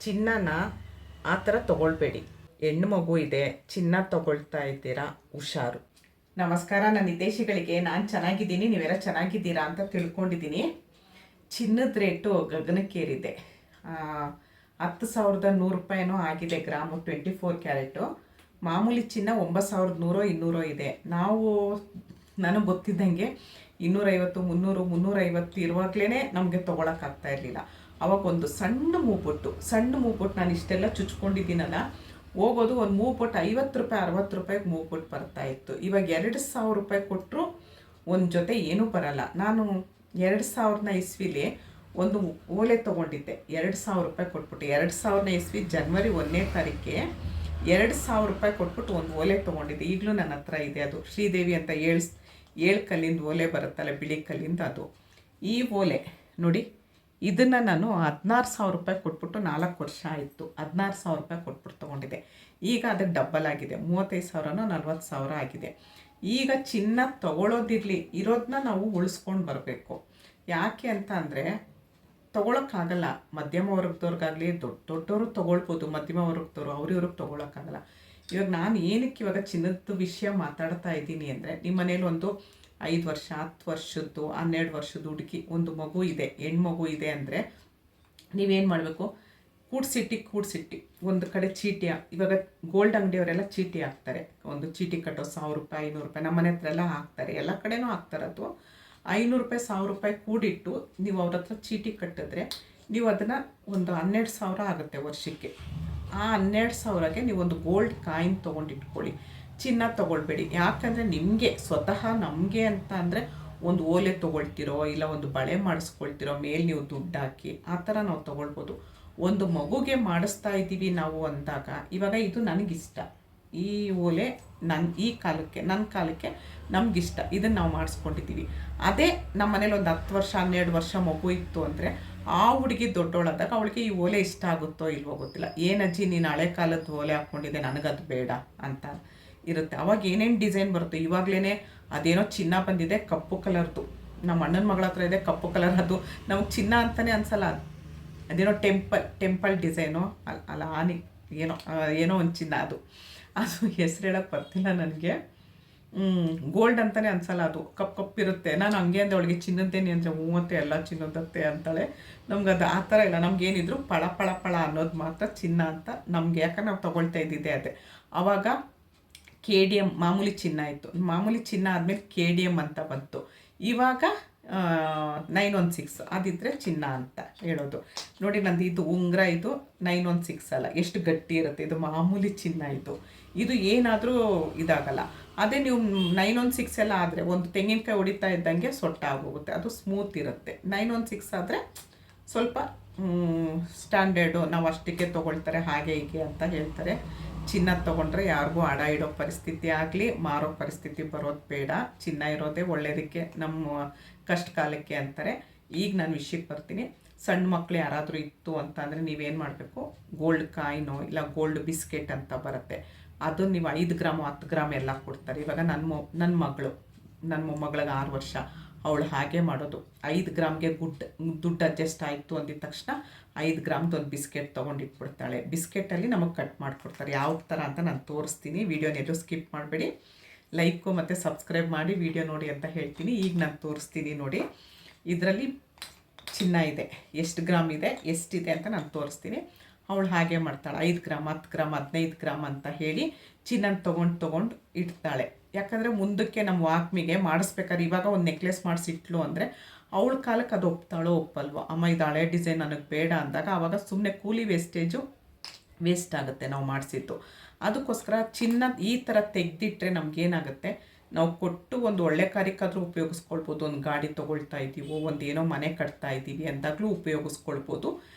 ಚಿನ್ನನ ಆ ಥರ ತೊಗೊಳ್ಬೇಡಿ. ಹೆಣ್ಣು ಮಗು ಇದೆ, ಚಿನ್ನ ತೊಗೊಳ್ತಾ ಇದ್ದೀರಾ, ಹುಷಾರು. ನಮಸ್ಕಾರ, ನನ್ನ ಹಿತೈಷಿಗಳಿಗೆ. ನಾನು ಚೆನ್ನಾಗಿದ್ದೀನಿ, ನೀವೆಲ್ಲ ಚೆನ್ನಾಗಿದ್ದೀರಾ ಅಂತ ತಿಳ್ಕೊಂಡಿದ್ದೀನಿ. ಚಿನ್ನದ ರೇಟು ಗಗನಕ್ಕೇರಿದೆ. 10,100 ರೂಪಾಯಿನೋ ಆಗಿದೆ ಗ್ರಾಮು, 24 ಕ್ಯಾರೆಟು. ಮಾಮೂಲಿ ಚಿನ್ನ 9,100 200 ಇದೆ. ನನಗೆ ಗೊತ್ತಿದ್ದಂಗೆ 250 300 350 ಇರುವಾಗಲೇ ನಮಗೆ ತೊಗೊಳಕ್ಕಾಗ್ತಾ ಇರಲಿಲ್ಲ. ಅವಾಗ ಒಂದು ಸಣ್ಣ ಮೂಗ್ಬೊಟ್ಟು ನಾನು ಇಷ್ಟೆಲ್ಲ ಚುಚ್ಕೊಂಡಿದ್ದೀನಲ್ಲ, ಹೋಗೋದು ಒಂದು ಮೂಗ್ಬೊಟ್ಟು 50 ರೂಪಾಯಿ 60 ರೂಪಾಯಿಗೆ ಮೂಗ್ಬೊಟ್ಟು ಬರ್ತಾಯಿತ್ತು. ಇವಾಗ 2,000 ರೂಪಾಯಿ ಕೊಟ್ಟರು ಒಂದು ಜೊತೆ ಏನೂ ಬರಲ್ಲ. ನಾನು 2000 ಇಸ್ವಿಲಿ ಒಂದು ಓಲೆ ತೊಗೊಂಡಿದ್ದೆ, 2,000 ರೂಪಾಯಿ ಕೊಟ್ಬಿಟ್ಟು. 2000 ಇಸ್ವಿ ಜನವರಿ 1ನೇ ತಾರೀಕಿಗೆ 2,000 ರೂಪಾಯಿ ಕೊಟ್ಬಿಟ್ಟು ಒಂದು ಓಲೆ ತೊಗೊಂಡಿದ್ದೆ. ಈಗಲೂ ನನ್ನ ಹತ್ರ ಇದೆ. ಅದು ಶ್ರೀದೇವಿ ಅಂತ 7 ಕಲ್ಲಿಂದ ಓಲೆ ಬರುತ್ತಲ್ಲ, ಬಿಳಿ ಕಲ್ಲಿಂದ, ಅದು. ಈ ಓಲೆ ನೋಡಿ, ಇದನ್ನು ನಾನು 16,000 ರೂಪಾಯಿ ಕೊಟ್ಬಿಟ್ಟು 4 ವರ್ಷ ಆಯಿತು. 16,000 ರೂಪಾಯಿ ಕೊಟ್ಬಿಟ್ಟು ತೊಗೊಂಡಿದ್ದೆ. ಈಗ ಅದಕ್ಕೆ ಡಬ್ಬಲ್ ಆಗಿದೆ, 35,000 40,000 ಆಗಿದೆ. ಈಗ ಚಿನ್ನ ತೊಗೊಳೋದಿರಲಿ, ಇರೋದನ್ನ ನಾವು ಉಳಿಸ್ಕೊಂಡು ಬರಬೇಕು. ಯಾಕೆ ಅಂತ ಅಂದರೆ ತೊಗೊಳಕ್ಕಾಗಲ್ಲ. ಮಧ್ಯಮ ವರ್ಗದವ್ರಿಗಾಗಲಿ ದೊಡ್ಡವರು ತೊಗೊಳ್ಬೋದು, ಮಧ್ಯಮ ವರ್ಗದವರು ಅವ್ರಿವ್ರಿಗೆ ತೊಗೊಳಕ್ಕಾಗಲ್ಲ. ಇವಾಗ ನಾನು ಏನಕ್ಕೆ ಇವಾಗ ಚಿನ್ನದ ವಿಷಯ ಮಾತಾಡ್ತಾ ಇದ್ದೀನಿ ಅಂದರೆ, ನಿಮ್ಮ ಮನೇಲಿ ಒಂದು 5 ವರ್ಷ 10 ವರ್ಷದ್ದು 12 ವರ್ಷದ ಹುಡುಗಿ, ಒಂದು ಮಗು ಇದೆ, ಹೆಣ್ಮಗು ಇದೆ ಅಂದರೆ ನೀವೇನು ಮಾಡಬೇಕು, ಕೂಡ್ಸಿಟ್ಟು ಒಂದು ಕಡೆ ಚೀಟಿ. ಇವಾಗ ಗೋಲ್ಡ್ ಅಂಗಡಿಯವರೆಲ್ಲ ಚೀಟಿ ಹಾಕ್ತಾರೆ. ಒಂದು ಚೀಟಿ ಕಟ್ಟೋ 1,000 ರೂಪಾಯಿ 500 ರೂಪಾಯಿ, ನಮ್ಮ ಮನೆ ಹತ್ರ ಎಲ್ಲ ಹಾಕ್ತಾರೆ, ಎಲ್ಲ ಕಡೆನೂ ಹಾಕ್ತಾರದು. 500 ರೂಪಾಯಿ 1,000 ರೂಪಾಯಿ ಕೂಡಿಟ್ಟು ನೀವು ಅವ್ರ ಹತ್ರ ಚೀಟಿ ಕಟ್ಟಿದ್ರೆ ನೀವು ಅದನ್ನು ಒಂದು 12,000 ಆಗುತ್ತೆ ವರ್ಷಕ್ಕೆ. ಆ 12,000ಗೆ ನೀವೊಂದು ಗೋಲ್ಡ್ ಕಾಯಿನ್ ತೊಗೊಂಡಿಟ್ಕೊಳ್ಳಿ. ಚಿನ್ನ ತೊಗೊಳ್ಬೇಡಿ. ಯಾಕಂದರೆ ನಿಮಗೆ ಸ್ವತಃ ನಮಗೆ ಅಂತ ಅಂದರೆ ಒಂದು ಓಲೆ ತೊಗೊಳ್ತಿರೋ, ಇಲ್ಲ ಒಂದು ಬಳೆ ಮಾಡಿಸ್ಕೊಳ್ತಿರೋ, ಮೇಲೆ ನೀವು ದುಡ್ಡು ಹಾಕಿ ಆ ಥರ ನಾವು ತೊಗೊಳ್ಬೋದು. ಒಂದು ಮಗುಗೆ ಮಾಡಿಸ್ತಾ ಇದ್ದೀವಿ ನಾವು ಅಂದಾಗ, ಇವಾಗ ಇದು ನನಗಿಷ್ಟ, ಈ ಓಲೆ ನನ್ನ ಕಾಲಕ್ಕೆ ನಮಗಿಷ್ಟ, ಇದನ್ನು ನಾವು ಮಾಡಿಸ್ಕೊಂಡಿದ್ದೀವಿ. ಅದೇ ನಮ್ಮ ಮನೇಲಿ ಒಂದು 10 ವರ್ಷ 12 ವರ್ಷ ಮಗು ಇತ್ತು ಅಂದರೆ, ಆ ಹುಡುಗಿ ದೊಡ್ಡೋಳಾದಾಗ ಅವಳಿಗೆ ಈ ಓಲೆ ಇಷ್ಟ ಆಗುತ್ತೋ ಇಲ್ವೋ ಗೊತ್ತಿಲ್ಲ. ಏನಜ್ಜಿ ನೀನು ಹಳೆ ಕಾಲದ ಓಲೆ ಹಾಕ್ಕೊಂಡಿದ್ದೆ, ನನಗದು ಬೇಡ ಅಂತ ಇರುತ್ತೆ. ಅವಾಗ ಏನೇನು ಡಿಸೈನ್ ಬರುತ್ತೆ. ಇವಾಗಲೇ ಅದೇನೋ ಚಿನ್ನ ಬಂದಿದೆ ಕಪ್ಪು ಕಲರ್ದು, ನಮ್ಮ ಅಣ್ಣನ ಮಗಳ ಹತ್ರ ಇದೆ ಕಪ್ಪು ಕಲರ್. ಅದು ನಮಗೆ ಚಿನ್ನ ಅಂತಲೇ ಅನ್ಸಲ್ಲ. ಅದೇನೋ ಟೆಂಪಲ್ ಡಿಸೈನು ಅಲ್ಲ, ಏನೋ ಒಂದು ಚಿನ್ನ, ಅದು ಹೆಸ್ರು ಹೇಳೋಕ್ಕೆ ಬರ್ತಿಲ್ಲ ನನಗೆ. ಗೋಲ್ಡ್ ಅಂತಲೇ ಅನ್ಸಲ್ಲ, ಅದು ಕಪ್ಪಿರುತ್ತೆ. ನಾನು ಹಂಗೆ ಅಂದರೆ ಅವಳಿಗೆ ಚಿನ್ನದ್ದೇನೆ ಅಂದರೆ ಮೂವತ್ತೆ ಎಲ್ಲ ಚಿನ್ನದತ್ತೆ ಅಂತಾಳೆ. ನಮ್ಗೆ ಅದು ಆ ಥರ ಇಲ್ಲ. ನಮಗೇನಿದ್ರು ಪಳ ಅನ್ನೋದು ಮಾತ್ರ ಚಿನ್ನ ಅಂತ ನಮಗೆ. ಯಾಕಂದ್ರೆ ನಾವು ತೊಗೊಳ್ತಾ ಇದ್ದಿದ್ದೆ ಅದೇ. ಆವಾಗ KDM ಮಾಮೂಲಿ ಚಿನ್ನ ಇತ್ತು. ಮಾಮೂಲಿ ಚಿನ್ನ ಆದಮೇಲೆ KDM ಅಂತ ಬಂತು. ಇವಾಗ 916 ಅದಿದ್ದರೆ ಚಿನ್ನ ಅಂತ ಹೇಳೋದು. ನೋಡಿ, ನಂದು ಇದು ಉಂಗುರ, ಇದು 916 ಅಲ್ಲ, ಎಷ್ಟು ಗಟ್ಟಿ ಇರುತ್ತೆ. ಇದು ಮಾಮೂಲಿ ಚಿನ್ನ. ಇದು ಏನಾದರೂ ಇದಾಗಲ್ಲ. ಅದೇ ನೀವು 916 ಎಲ್ಲ ಆದರೆ ಒಂದು ತೆಂಗಿನಕಾಯಿ ಹೊಡಿತಾ ಇದ್ದಂಗೆ ಸೊಟ್ಟಾಗೋಗುತ್ತೆ, ಅದು ಸ್ಮೂತ್ ಇರುತ್ತೆ. 916 ಆದರೆ ಸ್ವಲ್ಪ ಸ್ಟ್ಯಾಂಡರ್ಡು, ನಾವು ಅಷ್ಟಕ್ಕೆ ತೊಗೊಳ್ತಾರೆ, ಹಾಗೆ ಹೀಗೆ ಅಂತ ಹೇಳ್ತಾರೆ. ಚಿನ್ನ ತೊಗೊಂಡ್ರೆ ಯಾರಿಗೂ ಅಡ ಇಡೋ ಪರಿಸ್ಥಿತಿ ಆಗಲಿ, ಮಾರೋ ಪರಿಸ್ಥಿತಿ ಬರೋದು ಬೇಡ. ಚಿನ್ನ ಇರೋದೇ ಒಳ್ಳೆಯದಕ್ಕೆ, ನಮ್ಮ ಕಷ್ಟ ಕಾಲಕ್ಕೆ ಅಂತಾರೆ. ಈಗ ನಾನು ವಿಷಯಕ್ಕೆ ಬರ್ತೀನಿ. ಸಣ್ಣ ಮಕ್ಕಳು ಯಾರಾದರೂ ಇತ್ತು ಅಂತಂದರೆ ನೀವೇನು ಮಾಡಬೇಕು, ಗೋಲ್ಡ್ ಕಾಯಿನೋ ಇಲ್ಲ ಗೋಲ್ಡ್ ಬಿಸ್ಕೆಟ್ ಅಂತ ಬರುತ್ತೆ, ಅದು ನೀವು 5 ಗ್ರಾಮು 10 ಗ್ರಾಮ್ ಎಲ್ಲ ಕೊಡ್ತಾರೆ. ಇವಾಗ ನನ್ನ ಮೊಮ್ಮಗಳಿಗೆ 6 ವರ್ಷ, ಅವಳು ಹಾಗೆ ಮಾಡೋದು. 5 ಗ್ರಾಮ್ಗೆ ದುಡ್ಡು ಅಡ್ಜಸ್ಟ್ ಆಯಿತು ಅಂದಿದ ತಕ್ಷಣ 5 ಗ್ರಾಮ್ದು ಒಂದು ಬಿಸ್ಕೆಟ್ ತೊಗೊಂಡಿಟ್ಬಿಡ್ತಾಳೆ. ಬಿಸ್ಕೆಟಲ್ಲಿ ನಮಗೆ ಕಟ್ ಮಾಡಿಕೊಡ್ತಾರೆ. ಯಾವ ಥರ ಅಂತ ನಾನು ತೋರಿಸ್ತೀನಿ. ವೀಡಿಯೋನೆಲ್ಲೂ ಸ್ಕಿಪ್ ಮಾಡಬೇಡಿ, ಲೈಕು ಮತ್ತು ಸಬ್ಸ್ಕ್ರೈಬ್ ಮಾಡಿ ವಿಡಿಯೋ ನೋಡಿ ಅಂತ ಹೇಳ್ತೀನಿ. ಈಗ ನಾನು ತೋರಿಸ್ತೀನಿ ನೋಡಿ. ಇದರಲ್ಲಿ ಚಿನ್ನ ಇದೆ, ಎಷ್ಟು ಗ್ರಾಮ್ ಇದೆ, ಎಷ್ಟಿದೆ ಅಂತ ನಾನು ತೋರಿಸ್ತೀನಿ. ಅವಳು ಹಾಗೆ ಮಾಡ್ತಾಳೆ. 5 ಗ್ರಾಮ್ 10 ಗ್ರಾಮ್ 15 ಗ್ರಾಮ್ ಅಂತ ಹೇಳಿ ಚಿನ್ನ ತೊಗೊಂಡು ಇಡ್ತಾಳೆ. ಯಾಕಂದರೆ ಮುಂದಕ್ಕೆ ನಮ್ಮ ವಾಕ್ಮಿಗೆ ಮಾಡಿಸ್ಬೇಕಾದ್ರೆ, ಇವಾಗ ಒಂದು ನೆಕ್ಲೆಸ್ ಮಾಡಿಸಿಟ್ಲು ಅಂದರೆ ಅವಳ ಕಾಲಕ್ಕೆ ಅದು ಒಪ್ಪಲ್ವೋ, ಅಮ್ಮ ಇದು ಹಳೆ ಡಿಸೈನ್ ನನಗೆ ಬೇಡ ಅಂದಾಗ ಆವಾಗ ಸುಮ್ಮನೆ ಕೂಲಿ ವೇಸ್ಟ್ ಆಗುತ್ತೆ ನಾವು ಮಾಡಿಸಿದ್ದು. ಅದಕ್ಕೋಸ್ಕರ ಚಿನ್ನ ಈ ಥರ ತೆಗೆದಿಟ್ರೆ ನಮಗೇನಾಗುತ್ತೆ, ನಾವು ಕೊಟ್ಟು ಒಂದು ಒಳ್ಳೆ ಕಾರ್ಯಕ್ಕಾದರೂ ಉಪಯೋಗಿಸ್ಕೊಳ್ಬೋದು. ಒಂದು ಗಾಡಿ ತೊಗೊಳ್ತಾ ಇದ್ದೀವೋ, ಒಂದು ಏನೋ ಮನೆ ಕಟ್ತಾ ಇದ್ದೀವಿ ಅಂದಾಗಲೂ ಉಪಯೋಗಿಸ್ಕೊಳ್ಬೋದು.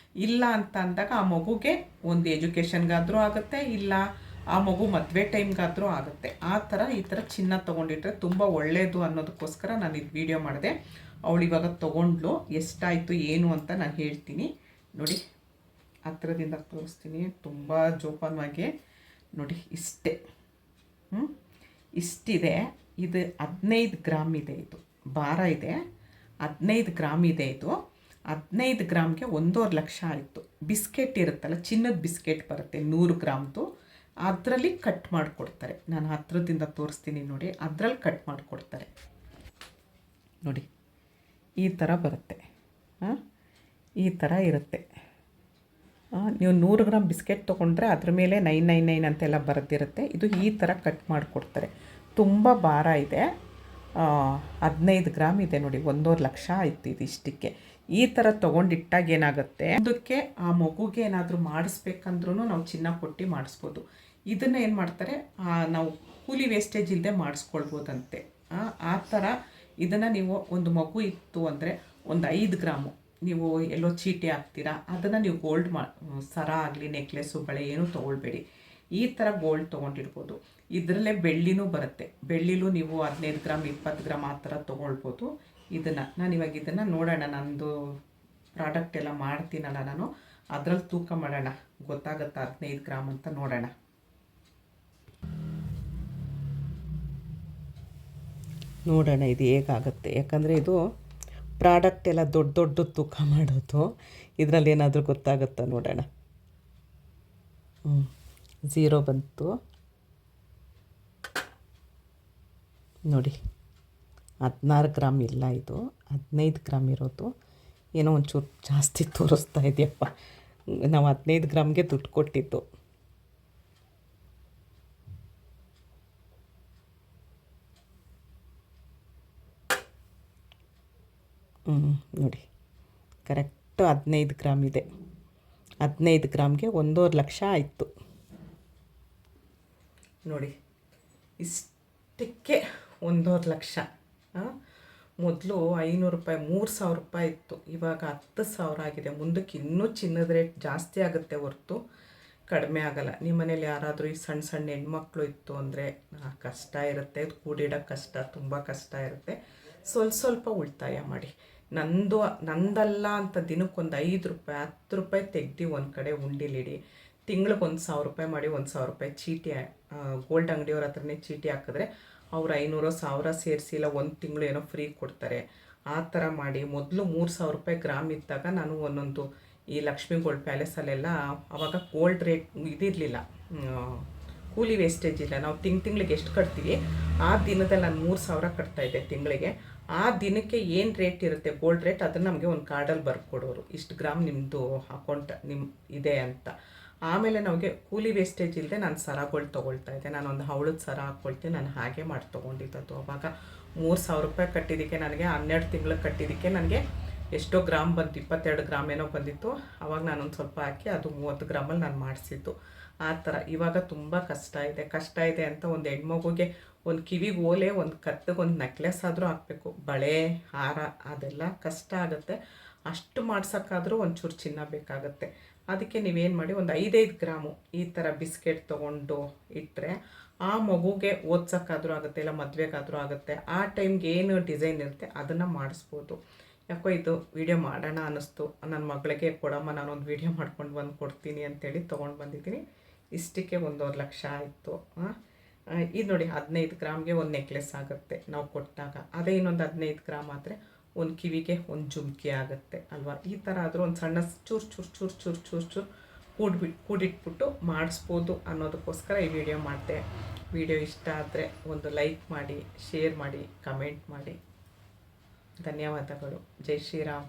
ಇಲ್ಲ ಅಂತ ಅಂದಾಗ ಆ ಮಗುಗೆ ಒಂದು ಎಜುಕೇಷನ್ಗಾದರೂ ಆಗುತ್ತೆ, ಇಲ್ಲ ಆ ಮಗು ಮದುವೆ ಟೈಮ್ಗಾದರೂ ಆಗುತ್ತೆ. ಈ ಥರ ಚಿನ್ನ ತೊಗೊಂಡಿಟ್ರೆ ತುಂಬ ಒಳ್ಳೆಯದು ಅನ್ನೋದಕ್ಕೋಸ್ಕರ ನಾನು ಇದು ವಿಡಿಯೋ ಮಾಡಿದೆ. ಅವಳು ಇವಾಗ ತೊಗೊಂಡ್ಲು, ಎಷ್ಟಾಯಿತು ಏನು ಅಂತ ನಾನು ಹೇಳ್ತೀನಿ ನೋಡಿ. ಹತ್ರದಿಂದ ತೋರಿಸ್ತೀನಿ, ತುಂಬ ಜೋಪಾನವಾಗಿ ನೋಡಿ. ಇಷ್ಟಿದೆ. ಇದು 15 ಗ್ರಾಮ್ ಇದೆ. ಇದು ಭಾರ ಇದೆ, 15 ಗ್ರಾಮ್ ಇದೆ. ಇದು 15 ಗ್ರಾಮ್ಗೆ 1.5 ಲಕ್ಷ ಆಯಿತು. ಬಿಸ್ಕೆಟ್ ಇರುತ್ತಲ್ಲ, ಚಿನ್ನದ ಬಿಸ್ಕೆಟ್ ಬರುತ್ತೆ 100 ಗ್ರಾಮ್ದು, ಅದರಲ್ಲಿ ಕಟ್ ಮಾಡಿಕೊಡ್ತಾರೆ. ನಾನು ಹತ್ರದಿಂದ ತೋರಿಸ್ತೀನಿ ನೋಡಿ, ಅದರಲ್ಲಿ ಕಟ್ ಮಾಡಿಕೊಡ್ತಾರೆ ನೋಡಿ. ಈ ಥರ ಬರುತ್ತೆ, ಈ ಥರ ಇರುತ್ತೆ. ನೀವು 100 ಗ್ರಾಮ್ ಬಿಸ್ಕೆಟ್ ತೊಗೊಂಡ್ರೆ ಅದ್ರ ಮೇಲೆ 999 ಅಂತೆಲ್ಲ ಬರೆದಿರುತ್ತೆ. ಇದು ಈ ಥರ ಕಟ್ ಮಾಡಿಕೊಡ್ತಾರೆ. ತುಂಬ ಭಾರ ಇದೆ, 15 ಗ್ರಾಮ್ ಇದೆ ನೋಡಿ. 1.5 ಲಕ್ಷ ಆಯಿತು ಇದು ಇಷ್ಟಕ್ಕೆ. ಈ ಥರ ತೊಗೊಂಡಿಟ್ಟಾಗ ಏನಾಗುತ್ತೆ, ಅದಕ್ಕೆ ಆ ಮಗುಗೆ ಏನಾದರೂ ಮಾಡಿಸ್ಬೇಕಂದ್ರೂ ನಾವು ಚಿನ್ನ ಕೊಟ್ಟು ಮಾಡಿಸ್ಬೋದು. ಇದನ್ನು ಏನು ಮಾಡ್ತಾರೆ, ನಾವು ಕೂಲಿ ವೇಸ್ಟೇಜ್ ಇಲ್ಲದೆ ಮಾಡಿಸ್ಕೊಳ್ಬೋದಂತೆ. ಆ ಥರ ಇದನ್ನು ನೀವು ಒಂದು ಮಗು ಇತ್ತು ಅಂದರೆ ಒಂದು 5 ಗ್ರಾಮು ನೀವು ಎಲ್ಲೋ ಚೀಟಿ ಹಾಕ್ತೀರಾ, ಅದನ್ನು ನೀವು ಗೋಲ್ಡ್ ಸರ ಆಗಲಿ ನೆಕ್ಲೆಸ್ಸು ಬಳೆ ಏನೂ ತೊಗೊಳ್ಬೇಡಿ. ಈ ಥರ ಗೋಲ್ಡ್ ತೊಗೊಂಡಿರ್ಬೋದು. ಇದರಲ್ಲೇ ಬೆಳ್ಳಿನೂ ಬರುತ್ತೆ. ಬೆಳ್ಳಿಲೂ ನೀವು 15 ಗ್ರಾಮ್ 20 ಗ್ರಾಮ್ ಆ ಥರ ತೊಗೊಳ್ಬೋದು. ನಾನು ಇವಾಗ ಇದನ್ನು ನೋಡೋಣ, ನಂದು ಪ್ರಾಡಕ್ಟ್ ಎಲ್ಲ ಮಾಡ್ತೀನಲ್ಲ ನಾನು, ಅದರಲ್ಲಿ ತೂಕ ಮಾಡೋಣ, ಗೊತ್ತಾಗುತ್ತಾ 15 ಗ್ರಾಮ್ ಅಂತ ನೋಡೋಣ. ನೋಡೋಣ ಇದು ಹೇಗಾಗುತ್ತೆ. ಯಾಕಂದರೆ ಇದು ಪ್ರಾಡಕ್ಟ್ ಎಲ್ಲ ದೊಡ್ಡ ದೊಡ್ಡ ತೂಕ ಮಾಡೋದು, ಇದರಲ್ಲಿ ಏನಾದರೂ ಗೊತ್ತಾಗುತ್ತಾ ನೋಡೋಣ. 0 ಬಂತು ನೋಡಿ. 16 ಗ್ರಾಮ್ ಇಲ್ಲ, ಇದು 15 ಗ್ರಾಮ್ ಇರೋದು. ಏನೋ ಒಂಚೂರು ಜಾಸ್ತಿ ತೋರಿಸ್ತಾ ಇದೆಯಪ್ಪ. ನಾವು 15 ಗ್ರಾಮ್ಗೆ ದುಡ್ಡು ಕೊಟ್ಟಿದ್ದು. ನೋಡಿ, ಕರೆಕ್ಟು 15 ಗ್ರಾಮ್ ಇದೆ. 15 ಗ್ರಾಮ್ಗೆ 1.5 ಲಕ್ಷ ಆಯಿತು ನೋಡಿ. ಇಷ್ಟಕ್ಕೆ 1.5 ಲಕ್ಷ. ಮೊದಲು 500 ರೂಪಾಯಿ 3,000 ರೂಪಾಯಿ ಇತ್ತು, ಇವಾಗ 10,000 ಆಗಿದೆ. ಮುಂದಕ್ಕೆ ಇನ್ನೂ ಚಿನ್ನದ ರೇಟ್ ಜಾಸ್ತಿ ಆಗುತ್ತೆ ಹೊರತು ಕಡಿಮೆ ಆಗಲ್ಲ. ನಿಮ್ಮ ಮನೇಲಿ ಯಾರಾದರೂ ಈ ಸಣ್ಣ ಸಣ್ಣ ಹೆಣ್ಮಕ್ಳು ಇತ್ತು ಅಂದರೆ ಕಷ್ಟ ಇರುತ್ತೆ, ಕೂಡಿಡೋಕ್ಕೆ ಕಷ್ಟ, ತುಂಬ ಕಷ್ಟ ಇರುತ್ತೆ. ಸ್ವಲ್ಪ ಉಳಿತಾಯ ಮಾಡಿ. ನಂದಲ್ಲ ಅಂತ ದಿನಕ್ಕೊಂದು 5 ರೂಪಾಯಿ 10 ರೂಪಾಯಿ ತೆಗ್ದು ಒಂದು ಕಡೆ ಉಂಡಿಲಿಡಿ. ತಿಂಗ್ಳಿಗೆ 1,000 ರೂಪಾಯಿ ಮಾಡಿ 1,000 ರೂಪಾಯಿ ಚೀಟಿ, ಗೋಲ್ಡ್ ಅಂಗಡಿಯವ್ರ ಹತ್ರನೇ ಚೀಟಿ ಹಾಕಿದ್ರೆ ಅವ್ರು 500 1,000 ಸೇರಿಸಿ ಇಲ್ಲ 1 ತಿಂಗಳು ಏನೋ ಫ್ರೀ ಕೊಡ್ತಾರೆ. ಆ ಥರ ಮಾಡಿ. ಮೊದಲು 3,000 ರೂಪಾಯಿ ಗ್ರಾಮ್ ಇದ್ದಾಗ ನಾನು ಒಂದೊಂದು ಈ ಲಕ್ಷ್ಮೀ ಗೋಲ್ಡ್ ಪ್ಯಾಲೇಸಲ್ಲೆಲ್ಲ ಆವಾಗ ಗೋಲ್ಡ್ ರೇಟ್ ಇದಿರಲಿಲ್ಲ, ಕೂಲಿ ವೇಸ್ಟೇಜ್ ಇಲ್ಲ. ನಾವು ತಿಂಗಳಿಗೆ ಎಷ್ಟು ಕಟ್ತೀವಿ ಆ ದಿನದಲ್ಲಿ ನಾನು 3,000 ಕಟ್ತಾಯಿದ್ದೆ ತಿಂಗಳಿಗೆ. ಆ ದಿನಕ್ಕೆ ಏನು ರೇಟ್ ಇರುತ್ತೆ ಗೋಲ್ಡ್ ರೇಟ್, ಅದನ್ನು ನಮಗೆ ಒಂದು ಕಾರ್ಡಲ್ಲಿ ಬರ್ಕೊಡೋರು, ಇಷ್ಟು ಗ್ರಾಮ್ ನಿಮ್ಮದು ಅಕೌಂಟ್ ಇದೆ ಅಂತ. ಆಮೇಲೆ ನಮಗೆ ಕೂಲಿ ವೇಸ್ಟೇಜ್ ಇಲ್ಲದೆ ನಾನು ಸರಗಳು ತೊಗೊಳ್ತಾ ಇದ್ದೆ. ನಾನು ಒಂದು ಹವಳದ ಸರ ಹಾಕ್ಕೊಳ್ತೀನಿ, ನಾನು ಹಾಗೆ ಮಾಡಿ ತೊಗೊಂಡಿದ್ದು. ಅವಾಗ 3,000 ರೂಪಾಯಿ ಕಟ್ಟಿದ್ದಕ್ಕೆ ನನಗೆ 12 ತಿಂಗಳು ಕಟ್ಟಿದ್ದಕ್ಕೆ ನನಗೆ ಎಷ್ಟೋ ಗ್ರಾಮ್ ಬಂತು, 22 ಗ್ರಾಮ್ ಏನೋ ಬಂದಿತ್ತು. ಆವಾಗ ನಾನೊಂದು ಸ್ವಲ್ಪ ಹಾಕಿ ಅದು 30 ಗ್ರಾಮಲ್ಲಿ ನಾನು ಮಾಡಿಸಿದ್ದು. ಆ ಥರ ಇವಾಗ ತುಂಬ ಕಷ್ಟ ಇದೆ ಅಂತ ಒಂದು ಹೆಣ್ಮಗುಗೆ ಒಂದು ಕಿವಿಗೆ ಓಲೆ, ಒಂದು ಕತ್ತಿಗೆ ಒಂದು ನೆಕ್ಲೆಸ್ ಆದರೂ ಹಾಕಬೇಕು, ಬಳೆ ಹಾರ ಅದೆಲ್ಲ ಕಷ್ಟ ಆಗುತ್ತೆ. ಅಷ್ಟು ಮಾಡ್ಸೋಕ್ಕಾದರೂ ಒಂಚೂರು ಚಿನ್ನ ಬೇಕಾಗುತ್ತೆ. ಅದಕ್ಕೆ ನೀವೇನು ಮಾಡಿ, ಒಂದು 5 ಗ್ರಾಮು ಈ ಥರ ಬಿಸ್ಕೆಟ್ ತೊಗೊಂಡು ಇಟ್ಟರೆ ಆ ಮಗುಗೆ ಓದ್ಸೋಕ್ಕಾದರೂ ಆಗುತ್ತೆ, ಇಲ್ಲ ಮದುವೆಗಾದರೂ ಆಗುತ್ತೆ. ಆ ಟೈಮ್ಗೆ ಏನು ಡಿಸೈನ್ ಇರುತ್ತೆ ಅದನ್ನು ಮಾಡಿಸ್ಬೋದು. ಯಾಕೋ ಇದು ವೀಡಿಯೋ ಮಾಡೋಣ ಅನ್ನಿಸ್ತು. ನನ್ನ ಮಗಳಿಗೆ ಕೊಡಮ್ಮ, ನಾನೊಂದು ವೀಡಿಯೋ ಮಾಡ್ಕೊಂಡು ಬಂದು ಕೊಡ್ತೀನಿ ಅಂತೇಳಿ ತೊಗೊಂಡು ಬಂದಿದ್ದೀನಿ. ಇಷ್ಟಕ್ಕೆ 1.5 ಲಕ್ಷ ಆಯಿತು. ಇದು ನೋಡಿ 15 ಗ್ರಾಮ್ಗೆ ಒಂದು ನೆಕ್ಲೆಸ್ ಆಗುತ್ತೆ ನಾವು ಕೊಟ್ಟಾಗ. ಅದೇ ಇನ್ನೊಂದು 15 ಗ್ರಾಮ್ ಆದರೆ ಒಂದು ಕಿವಿಗೆ ಒಂದು ಜುಮ್ಕಿ ಆಗುತ್ತೆ ಅಲ್ವಾ. ಈ ಥರ ಆದರೂ ಒಂದು ಸಣ್ಣ ಚೂರು ಕೂಡಿಟ್ಬಿಟ್ಟು ಮಾಡಿಸ್ಬೋದು ಅನ್ನೋದಕ್ಕೋಸ್ಕರ ಈ ವಿಡಿಯೋ ಮಾಡಿದೆ. ವಿಡಿಯೋ ಇಷ್ಟ ಆದರೆ ಒಂದು ಲೈಕ್ ಮಾಡಿ, ಶೇರ್ ಮಾಡಿ, ಕಮೆಂಟ್ ಮಾಡಿ. ಧನ್ಯವಾದಗಳು. ಜೈ ಶ್ರೀರಾಮ್.